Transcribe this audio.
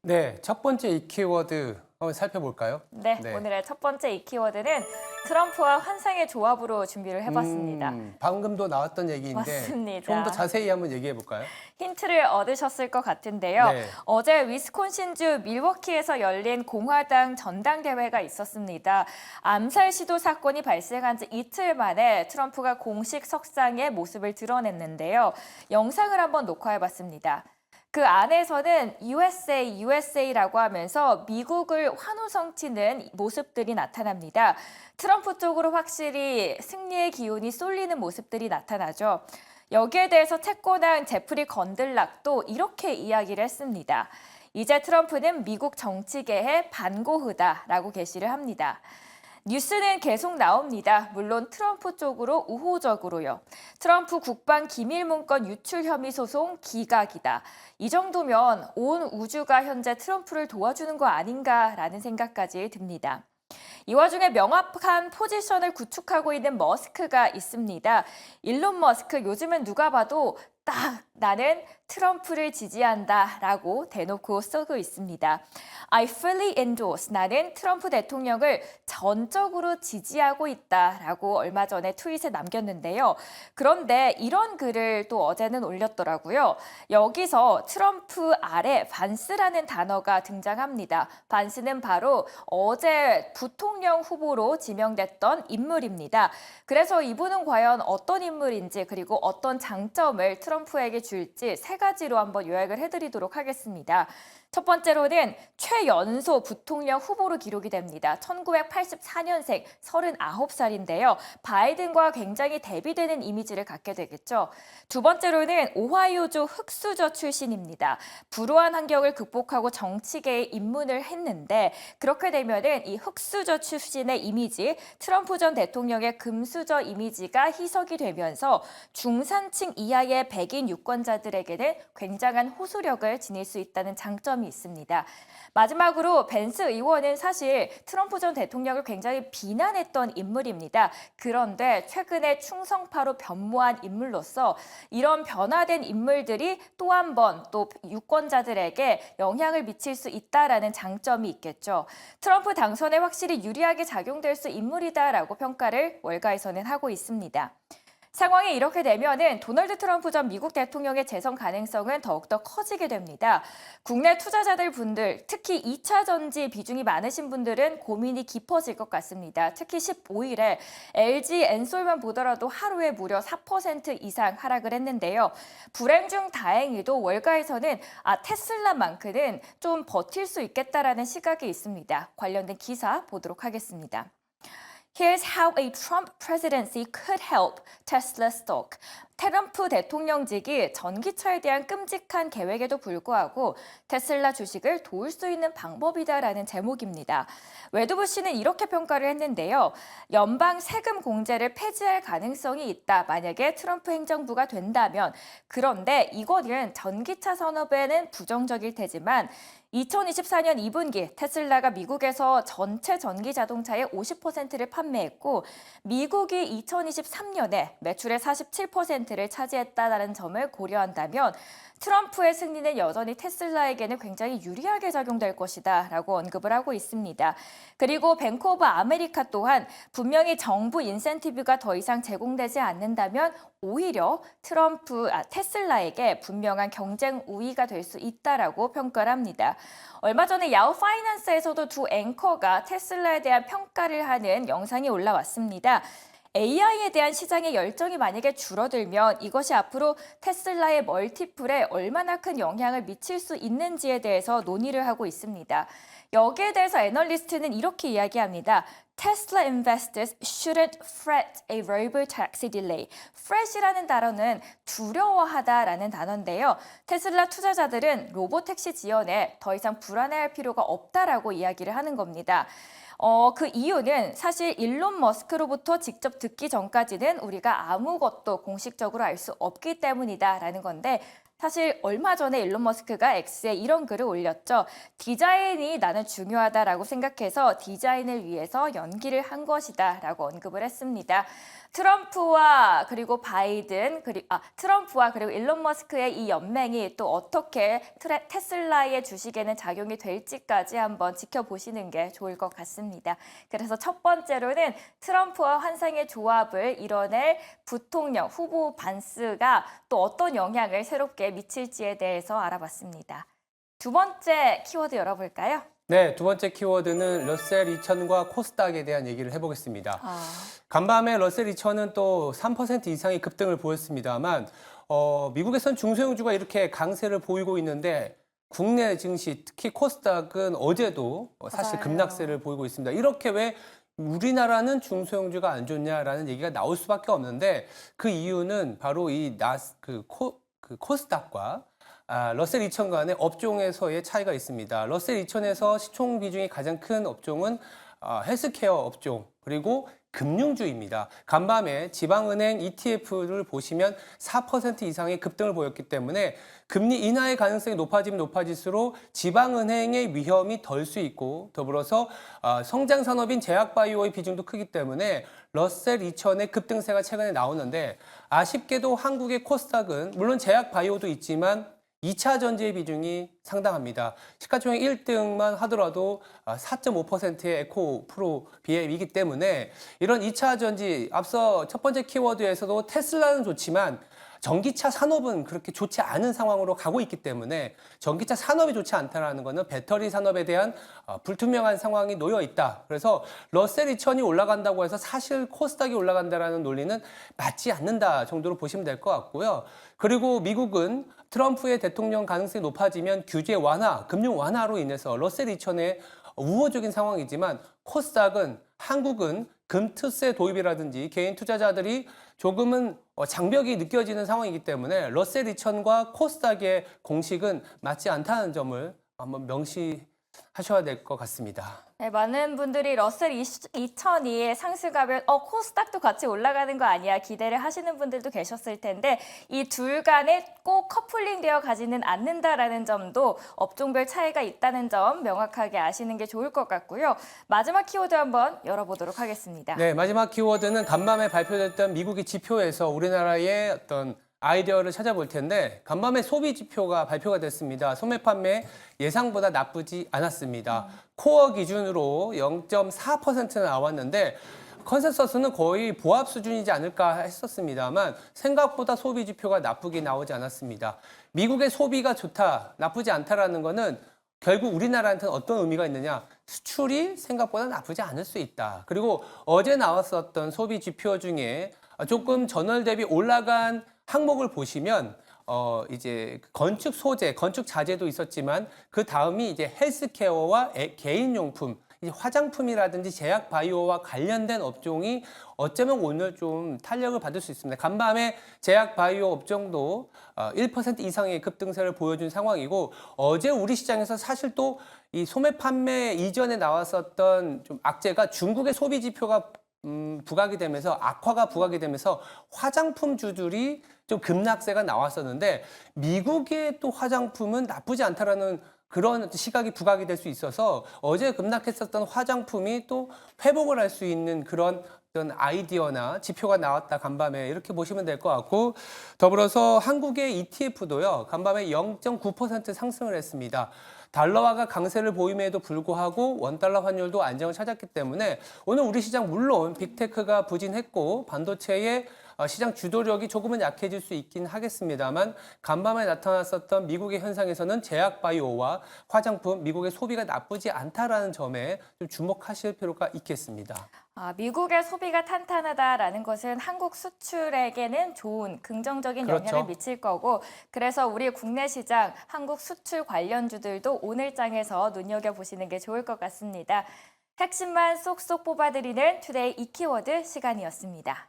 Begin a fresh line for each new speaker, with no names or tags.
네, 첫 번째 이 키워드 한번 살펴볼까요?
네,
네.
오늘의 첫 번째 이 키워드는 트럼프와 환상의 조합으로 준비를 해봤습니다.
방금도 나왔던 얘기인데 좀 더
맞습니다.
자세히 한번 얘기해 볼까요?
힌트를 얻으셨을 것 같은데요.
네.
어제 위스콘신주 밀워키에서 열린 공화당 전당대회가 있었습니다. 암살 시도 사건이 발생한 지 이틀 만에 트럼프가 공식 석상에 모습을 드러냈는데요. 영상을 한번 녹화해봤습니다. 그 안에서는 USA, USA라고 하면서 미국을 환호성치는 모습들이 나타납니다. 트럼프 쪽으로 확실히 승리의 기운이 쏠리는 모습들이 나타나죠. 여기에 대해서 채권왕 제프리 건들락도 이렇게 이야기를 했습니다. 이제 트럼프는 미국 정치계의 반고흐다라고 게시를 합니다. 뉴스는 계속 나옵니다. 물론 트럼프 쪽으로 우호적으로요. 트럼프 국방 기밀 문건 유출 혐의 소송 기각이다. 이 정도면 온 우주가 현재 트럼프를 도와주는 거 아닌가라는 생각까지 듭니다. 이 와중에 명확한 포지션을 구축하고 있는 머스크가 있습니다. 일론 머스크 요즘은 누가 봐도 딱 나는 트럼프를 지지한다라고 대놓고 쓰고 있습니다. I fully endorse. 나는 트럼프 대통령을 전적으로 지지하고 있다라고 얼마 전에 트윗에 남겼는데요. 그런데 이런 글을 또 어제는 올렸더라고요. 여기서 트럼프 아래 반스라는 단어가 등장합니다. 반스는 바로 어제 부통령 후보로 지명됐던 인물입니다. 그래서 이분은 과연 어떤 인물인지 그리고 어떤 장점을 트럼프에게 줄지 세 가지로 한번 요약을 해드리도록 하겠습니다. 첫 번째로는 최연소 부통령 후보로 기록이 됩니다. 1984년생 39살인데요. 바이든과 굉장히 대비되는 이미지를 갖게 되겠죠. 두 번째로는 오하이오주 흑수저 출신입니다. 불우한 환경을 극복하고 정치계에 입문을 했는데 그렇게 되면은 이 흑수저 출신의 이미지, 트럼프 전 대통령의 금수저 이미지가 희석이 되면서 중산층 이하의 백인 유권자들에게는 굉장한 호소력을 지닐 수 있다는 장점이 있습니다. 마지막으로 벤스 의원은 사실 트럼프 전 대통령을 굉장히 비난했던 인물입니다. 그런데 최근에 충성파로 변모한 인물로서 이런 변화된 인물들이 또 한 번 또 유권자들에게 영향을 미칠 수 있다라는 장점이 있겠죠. 트럼프 당선에 확실히 유리하게 작용될 수 인물이다라고 평가를 월가에서는 하고 있습니다. 상황이 이렇게 되면은 도널드 트럼프 전 미국 대통령의 재선 가능성은 더욱더 커지게 됩니다. 국내 투자자들 분들, 특히 2차 전지 비중이 많으신 분들은 고민이 깊어질 것 같습니다. 특히 15일에 LG 엔솔만 보더라도 하루에 무려 4% 이상 하락을 했는데요. 불행 중 다행히도 월가에서는 테슬라만큼은 좀 버틸 수 있겠다라는 시각이 있습니다. 관련된 기사 보도록 하겠습니다. Here's how a Trump presidency could help Tesla stock. 트럼프 대통령직이 전기차에 대한 끔찍한 계획에도 불구하고 테슬라 주식을 도울 수 있는 방법이다라는 제목입니다. 웨드부 씨는 이렇게 평가를 했는데요. 연방 세금 공제를 폐지할 가능성이 있다. 만약에 트럼프 행정부가 된다면. 그런데 이거는 전기차 산업에는 부정적일 테지만 2024년 2분기 테슬라가 미국에서 전체 전기 자동차의 50%를 판매했고 미국이 2023년에 매출의 47%를 차지했다는 점을 고려한다면 트럼프의 승리는 여전히 테슬라에게는 굉장히 유리하게 작용될 것이다 라고 언급을 하고 있습니다. 그리고 뱅크 오브 아메리카 또한 분명히 정부 인센티브가 더 이상 제공되지 않는다면 오히려 테슬라에게 분명한 경쟁 우위가 될 수 있다라고 평가를 합니다. 얼마 전에 야후 파이낸스에서도 두 앵커가 테슬라에 대한 평가를 하는 영상이 올라왔습니다. AI에 대한 시장의 열정이 만약에 줄어들면 이것이 앞으로 테슬라의 멀티플에 얼마나 큰 영향을 미칠 수 있는지에 대해서 논의를 하고 있습니다. 여기에 대해서 애널리스트는 이렇게 이야기합니다. Tesla investors shouldn't fret a robotaxi delay. fret이라는 단어는 두려워하다라는 단어인데요. 테슬라 투자자들은 로보택시 지연에 더 이상 불안해할 필요가 없다라고 이야기를 하는 겁니다. 그 이유는 사실 일론 머스크로부터 직접 듣기 전까지는 우리가 아무것도 공식적으로 알 수 없기 때문이다라는 건데 사실 얼마 전에 일론 머스크가 X에 이런 글을 올렸죠. 디자인이 나는 중요하다라고 생각해서 디자인을 위해서 연기를 한 것이다라고 언급을 했습니다. 트럼프와 그리고 일론 머스크의 이 연맹이 또 어떻게 테슬라의 주식에는 작용이 될지까지 한번 지켜보시는 게 좋을 것 같습니다. 그래서 첫 번째로는 트럼프와 환상의 조합을 이뤄낼 부통령 후보 반스가 또 어떤 영향을 새롭게 미칠지에 대해서 알아봤습니다. 두 번째 키워드 열어볼까요?
네, 두 번째 키워드는 러셀 2000과 코스닥에 대한 얘기를 해보겠습니다. 간밤에 러셀 2000은 또 3% 이상의 급등을 보였습니다만 미국에선 중소형주가 이렇게 강세를 보이고 있는데 국내 증시, 특히 코스닥은 어제도 사실 급락세를 보이고 있습니다. 이렇게 왜 우리나라는 중소형주가 안 좋냐라는 얘기가 나올 수밖에 없는데 그 이유는 바로 이 코스닥과 러셀 2000 간의 업종에서의 차이가 있습니다. 러셀 2000에서 시총 비중이 가장 큰 업종은 헬스케어 업종 그리고 금융주입니다. 간밤에 지방은행 ETF를 보시면 4% 이상의 급등을 보였기 때문에 금리 인하의 가능성이 높아지면 높아질수록 지방은행의 위험이 덜 수 있고 더불어서 성장산업인 제약바이오의 비중도 크기 때문에 러셀 2000의 급등세가 최근에 나오는데 아쉽게도 한국의 코스닥은 물론 제약바이오도 있지만 2차 전지의 비중이 상당합니다. 시가총액 1등만 하더라도 4.5%의 에코 프로 비앱이기 때문에 이런 2차 전지, 앞서 첫 번째 키워드에서도 테슬라는 좋지만 전기차 산업은 그렇게 좋지 않은 상황으로 가고 있기 때문에 전기차 산업이 좋지 않다는 것은 배터리 산업에 대한 불투명한 상황이 놓여 있다. 그래서 러셀 2000이 올라간다고 해서 사실 코스닥이 올라간다는 논리는 맞지 않는다 정도로 보시면 될 것 같고요. 그리고 미국은 트럼프의 대통령 가능성이 높아지면 규제 완화, 금융 완화로 인해서 러셀 2000의 우호적인 상황이지만 코스닥은 한국은 금투세 도입이라든지 개인 투자자들이 조금은 장벽이 느껴지는 상황이기 때문에 러셀 2000과 코스닥의 공식은 맞지 않다는 점을 한번 명시하셔야 될 것 같습니다.
네, 많은 분들이 러셀 2000이 상승하면 코스닥도 같이 올라가는 거 아니야 기대를 하시는 분들도 계셨을 텐데 이 둘 간에 꼭 커플링되어 가지는 않는다라는 점도 업종별 차이가 있다는 점 명확하게 아시는 게 좋을 것 같고요. 마지막 키워드 한번 열어보도록 하겠습니다.
네, 마지막 키워드는 간밤에 발표됐던 미국의 지표에서 우리나라의 어떤 아이디어를 찾아볼 텐데 간밤에 소비 지표가 발표가 됐습니다. 소매 판매 예상보다 나쁘지 않았습니다. 코어 기준으로 0.4%나 나왔는데 컨센서스는 거의 보합 수준이지 않을까 했었습니다만 생각보다 소비 지표가 나쁘게 나오지 않았습니다. 미국의 소비가 좋다, 나쁘지 않다라는 거는 결국 우리나라한테는 어떤 의미가 있느냐? 수출이 생각보다 나쁘지 않을 수 있다. 그리고 어제 나왔었던 소비 지표 중에 조금 전월 대비 올라간 항목을 보시면 이제 건축 소재, 건축 자재도 있었지만 그 다음이 이제 헬스케어와 개인용품, 이제 화장품이라든지 제약 바이오와 관련된 업종이 어쩌면 오늘 좀 탄력을 받을 수 있습니다. 간밤에 제약 바이오 업종도 1% 이상의 급등세를 보여준 상황이고 어제 우리 시장에서 사실 또 이 소매 판매 이전에 나왔었던 좀 악재가 중국의 소비 지표가 부각이 되면서 악화가 부각이 되면서 화장품주들이 좀 급락세가 나왔었는데 미국의 또 화장품은 나쁘지 않다라는 그런 시각이 부각이 될 수 있어서 어제 급락했었던 화장품이 또 회복을 할 수 있는 그런 어떤 아이디어나 지표가 나왔다 간밤에 이렇게 보시면 될 것 같고 더불어서 한국의 ETF도요 간밤에 0.9% 상승을 했습니다. 달러화가 강세를 보임에도 불구하고 원달러 환율도 안정을 찾았기 때문에 오늘 우리 시장 물론 빅테크가 부진했고 반도체의 시장 주도력이 조금은 약해질 수 있긴 하겠습니다만 간밤에 나타났었던 미국의 현상에서는 제약 바이오와 화장품, 미국의 소비가 나쁘지 않다라는 점에 좀 주목하실 필요가 있겠습니다.
미국의 소비가 탄탄하다라는 것은 한국 수출에게는 좋은 긍정적인
그렇죠.
영향을 미칠 거고 그래서 우리 국내 시장 한국 수출 관련주들도 오늘 장에서 눈여겨보시는 게 좋을 것 같습니다. 핵심만 쏙쏙 뽑아드리는 투데이 이키워드 시간이었습니다.